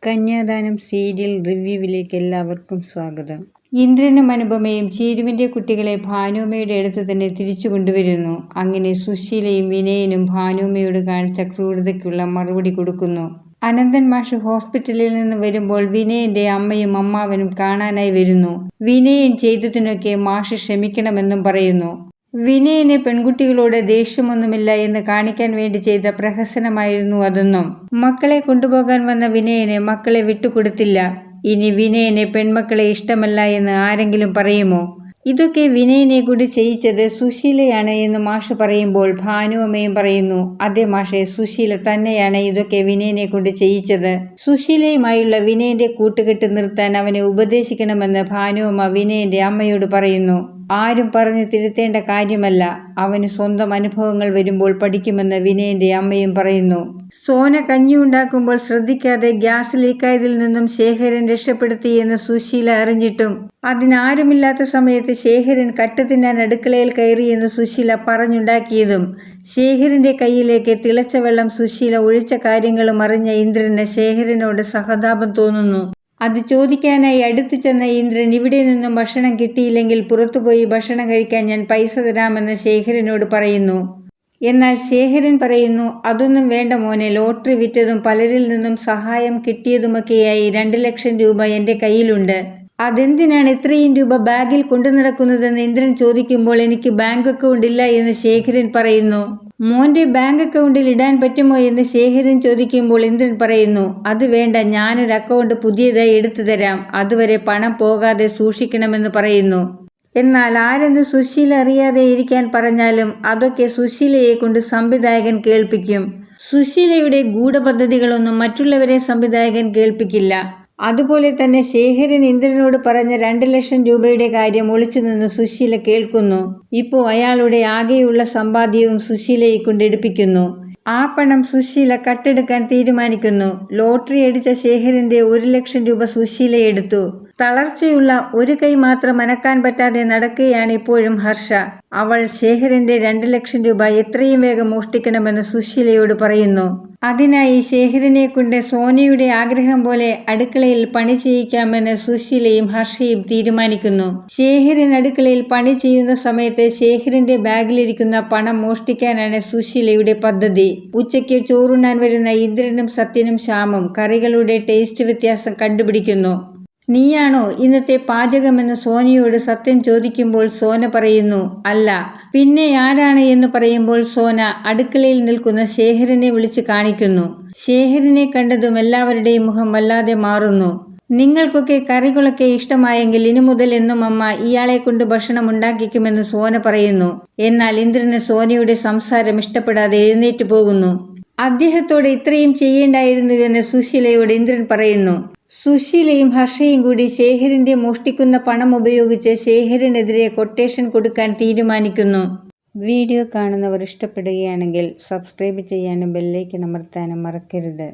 കന്യാദാനം serial റിവ്യൂവിലേക്ക് എല്ലാവർക്കും സ്വാഗതം. ഇന്ദ്രനും അനുപമയും ചീരുവിൻ്റെ കുട്ടികളെ ഭാനുമ്മയുടെ അടുത്ത് തന്നെ തിരിച്ചു കൊണ്ടുവരുന്നു. അങ്ങനെ സുശീലയും വിനയനും ഭാനുമ്മയോട് കാണിച്ച ക്രൂരതയ്ക്കുള്ള മറുപടി കൊടുക്കുന്നു. അനന്തൻ മാഷ് ഹോസ്പിറ്റലിൽ നിന്ന് വരുമ്പോൾ വിനയന്റെ അമ്മയും അമ്മാവനും കാണാനായി വരുന്നു. വിനയൻ ചെയ്തതിനൊക്കെ മാഷ് ക്ഷമിക്കണമെന്നും പറയുന്നു. വിനയന് പെൺകുട്ടികളോട് ദേഷ്യമൊന്നുമില്ല എന്ന് കാണിക്കാൻ വേണ്ടി ചെയ്ത പ്രഹസനമായിരുന്നു അതൊന്നും. മക്കളെ കൊണ്ടുപോകാൻ വന്ന വിനയന് മക്കളെ വിട്ടുകൊടുത്തില്ല. ഇനി വിനയന് പെൺമക്കളെ ഇഷ്ടമല്ല എന്ന് ആരെങ്കിലും പറയുമോ? ഇതൊക്കെ വിനയനെ കൊണ്ട് ചെയ്യിച്ചത് സുശീലയാണ് എന്ന് മാഷ് പറയുമ്പോൾ ഭാനുമ്മയും പറയുന്നു, അതെ മാഷെ, സുശീല തന്നെയാണ് ഇതൊക്കെ വിനയനെ കൊണ്ട് ചെയ്യിച്ചത്. സുശീലയുമായുള്ള വിനയന്റെ കൂട്ടുകെട്ട് നിർത്താൻ അവനെ ഉപദേശിക്കണമെന്ന് ഭാനുമ്മ വിനയന്റെ അമ്മയോട് പറയുന്നു. ആരും പറഞ്ഞു തിരുത്തേണ്ട കാര്യമല്ല, അവന് സ്വന്തം അനുഭവങ്ങൾ വരുമ്പോൾ പഠിക്കുമെന്ന് വിനയന്റെ അമ്മയും പറയുന്നു. സോന കഞ്ഞി ഉണ്ടാക്കുമ്പോൾ ശ്രദ്ധിക്കാതെ ഗ്യാസ് ലീക്കായതിൽ നിന്നും ശേഖരൻ രക്ഷപ്പെടുത്തി എന്ന് സുശീല അറിഞ്ഞിട്ടും അതിനാരുമില്ലാത്ത സമയത്ത് ശേഖരൻ കട്ട് തിന്നാൻ അടുക്കളയിൽ കയറിയെന്ന് സുശീല പറഞ്ഞുണ്ടാക്കിയതും ശേഖരന്റെ കയ്യിലേക്ക് തിളച്ച വെള്ളം സുശീല ഒഴിച്ച കാര്യങ്ങളും അറിഞ്ഞ ഇന്ദ്രന് ശേഖരനോട് സഹതാപം തോന്നുന്നു. അത് ചോദിക്കാനായി അടുത്തു ചെന്ന ഇന്ദ്രൻ, ഇവിടെ നിന്നും ഭക്ഷണം കിട്ടിയില്ലെങ്കിൽ പുറത്തുപോയി ഭക്ഷണം കഴിക്കാൻ ഞാൻ പൈസ തരാമെന്ന് ശേഖരനോട് പറയുന്നു. എന്നാൽ ശേഖരൻ പറയുന്നു, അതൊന്നും വേണ്ട മോനെ, ലോട്ടറി വിറ്റതും പലരിൽ നിന്നും സഹായം കിട്ടിയതുമൊക്കെയായി 2 ലക്ഷം രൂപ എൻ്റെ കയ്യിലുണ്ട്. അതെന്തിനാണ് ഇത്രയും രൂപ ബാഗിൽ കൊണ്ടു നടക്കുന്നതെന്ന് ഇന്ദ്രൻ ചോദിക്കുമ്പോൾ എനിക്ക് ബാങ്ക് അക്കൗണ്ട് ഇല്ല എന്ന് ശേഖരൻ പറയുന്നു. മോന്റെ ബാങ്ക് അക്കൗണ്ടിൽ ഇടാൻ പറ്റുമോ എന്ന് ശേഖരൻ ചോദിക്കുമ്പോൾ ഇന്ദ്രൻ പറയുന്നു, അത് വേണ്ട, ഞാനൊരു അക്കൗണ്ട് പുതിയതായി എടുത്തു തരാം, അതുവരെ പണം പോകാതെ സൂക്ഷിക്കണമെന്ന് പറയുന്നു. എന്നാൽ ആരെന്ന് സുശീല അറിയാതെ ഇരിക്കാൻ പറഞ്ഞാലും അതൊക്കെ സുശീലയെ കൊണ്ട് സംവിധായകൻ കേൾപ്പിക്കും. സുശീലയുടെ ഗൂഢപദ്ധതികളൊന്നും മറ്റുള്ളവരെ സംവിധായകൻ കേൾപ്പിക്കില്ല. അതുപോലെ തന്നെ ശേഖരൻ ഇന്ദ്രനോട് പറഞ്ഞ 2 ലക്ഷം രൂപയുടെ കാര്യം ഒളിച്ചു നിന്ന് സുശീല കേൾക്കുന്നു. ഇപ്പോൾ അയാളുടെ ആകെയുള്ള സമ്പാദ്യവും സുശീലയെ കൊണ്ട് എടുപ്പിക്കുന്നു. ആ പണം സുശീല കട്ടെടുക്കാൻ തീരുമാനിക്കുന്നു. ലോട്ടറി അടിച്ച ശേഖരന്റെ 1 ലക്ഷം രൂപ സുശീല എടുത്തു. തളർച്ചയുള്ള ഒരു കൈ മാത്രം അനക്കാൻ പറ്റാതെ നടക്കുകയാണ് ഇപ്പോഴും ഹർഷ. അവൾ ശേഖരന്റെ 2 ലക്ഷം രൂപ എത്രയും വേഗം മോഷ്ടിക്കണമെന്ന് സുശീലയോട് പറയുന്നു. അതിനായി ശേഖരനെ കൊണ്ട് സോനയുടെ ആഗ്രഹം പോലെ അടുക്കളയിൽ പണി ചെയ്യിക്കാമെന്ന് സുശീലയും ഹർഷയും തീരുമാനിക്കുന്നു. ശേഖരൻ അടുക്കളയിൽ പണി ചെയ്യുന്ന സമയത്ത് ശേഖരന്റെ ബാഗിലിരിക്കുന്ന പണം മോഷ്ടിക്കാനാണ് സുശീലയുടെ പദ്ധതി. ഉച്ചയ്ക്ക് ചോറുണ്ണാൻ വരുന്ന ഇന്ദ്രനും സത്യനും ശ്യാമും കറികളുടെ ടേസ്റ്റ് വ്യത്യാസം കണ്ടുപിടിക്കുന്നു. നീയാണോ ഇന്നത്തെ പാചകമെന്ന് സോനയോട് സത്യൻ ചോദിക്കുമ്പോൾ സോന പറയുന്നു, അല്ല. പിന്നെ ആരാണ് എന്ന് പറയുമ്പോൾ സോന അടുക്കളയിൽ നിൽക്കുന്ന ശേഖരനെ വിളിച്ച് കാണിക്കുന്നു. ശേഖരനെ കണ്ടതും എല്ലാവരുടെയും മുഖം വല്ലാതെ മാറുന്നു. നിങ്ങൾക്കൊക്കെ കറികളൊക്കെ ഇഷ്ടമായെങ്കിൽ ഇനി മുതൽ എന്നും അമ്മ ഇയാളെ കൊണ്ട് ഭക്ഷണം ഉണ്ടാക്കിക്കുമെന്ന് സോന പറയുന്നു. എന്നാൽ ഇന്ദ്രന് സോനയുടെ സംസാരം ഇഷ്ടപ്പെടാതെ എഴുന്നേറ്റ് പോകുന്നു. അദ്ദേഹത്തോട് ഇത്രയും ചെയ്യേണ്ടായിരുന്നുവെന്ന് സുശീലയോട് ഇന്ദ്രൻ പറയുന്നു. സുശീലയും ഹർഷയും കൂടി ശേഖരന്റെ മോഷ്ടിക്കുന്ന പണം ഉപയോഗിച്ച് ശേഖരനെതിരെ കൊട്ടേഷൻ കൊടുക്കാൻ തീരുമാനിക്കുന്നു. വീഡിയോ കാണുന്നവർ ഇഷ്ടപ്പെടുകയാണെങ്കിൽ സബ്സ്ക്രൈബ് ചെയ്യാനും ബെല്ലൈക്കൺ അമർത്താനും മറക്കരുത്.